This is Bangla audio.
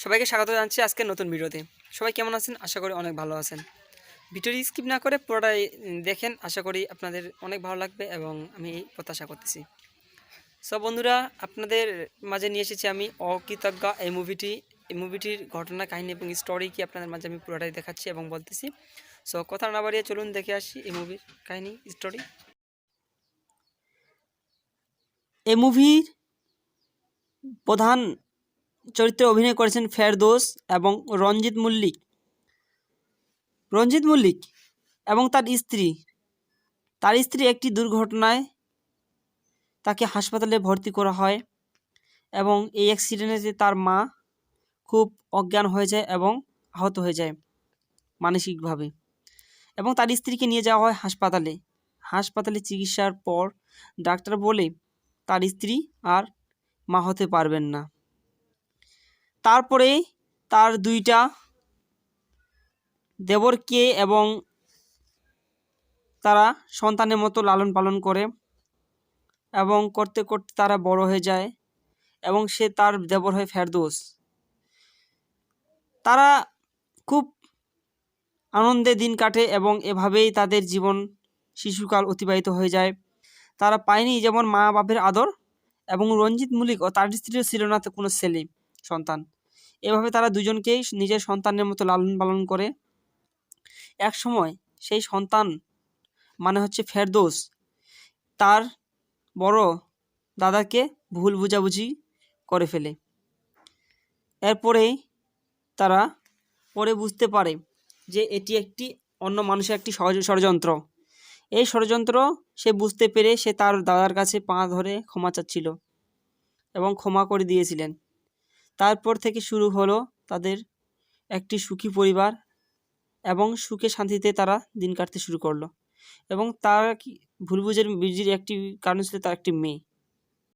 সবাইকে স্বাগত জানাচ্ছি আজকের নতুন ভিডিওতে। সবাই কেমন আছেন? আশা করি অনেক ভালো আছেন। ভিডিওটি স্কিপ না করে পুরোটাই দেখেন, আশা করি আপনাদের অনেক ভালো লাগবে এবং আমি এই প্রত্যাশা করতেছি। সব বন্ধুরা, আপনাদের মাঝে নিয়ে এসেছি আমি অকৃতজ্ঞা এই মুভিটির ঘটনা, কাহিনী এবং স্টোরি কি আপনাদের মাঝে আমি পুরোটাই দেখাচ্ছি এবং বলতেছি। সো কথা না বাড়িয়ে চলুন দেখে আসি এই মুভির কাহিনী স্টোরি। এই মুভির প্রধান চরিত্রে অভিনয় করেছেন ফেরদৌস এবং রঞ্জিত মল্লিক এবং তার স্ত্রী একটি দুর্ঘটনায় তাকে হাসপাতালে ভর্তি করা হয় এবং এই অ্যাক্সিডেন্টে তার মা খুব অজ্ঞান হয়ে যায় এবং আহত হয়ে যায় মানসিকভাবে, এবং তার স্ত্রীকে নিয়ে যাওয়া হয় হাসপাতালে চিকিৎসার পর ডাক্তার বলে তার স্ত্রী আর মা হতে পারবেন না। তারপরে তার দুইটা দেবরকে এবং তারা সন্তানের মতো লালন পালন করে এবং করতে করতে তারা বড় হয়ে যায় এবং সে তার দেবর হয় ফেরদৌস। তারা খুব আনন্দে দিন কাটে এবং এভাবেই তাদের জীবন শিশুকাল অতিবাহিত হয়ে যায়। তারা পায়নি যেমন মা বাপের আদর, এবং রঞ্জিত মল্লিক ও তার স্ত্রীও ছিল না তো কোনো ছেলে সন্তান। এভাবে তারা দুজনকেই নিজের সন্তানের মতো লালন পালন করে। এক সময় সেই সন্তান মানে হচ্ছে ফেরদৌস তার বড় দাদাকে ভুল বুঝাবুঝি করে ফেলে। এরপরেই তারা পরে বুঝতে পারে যে এটি একটি অন্য মানুষের একটি ষড়যন্ত্র। এই ষড়যন্ত্র সে বুঝতে পেরে সে তার দাদার কাছে পা ধরে ক্ষমা চাচ্ছিল এবং ক্ষমা করে দিয়েছিলেন। তারপর থেকে শুরু হলো তাদের একটি সুখী পরিবার এবং সুখে শান্তিতে তারা দিন কাটতে শুরু করলো। এবং তার ভুল বুঝির একটি কারণ ছিল তার একটি মেয়ে।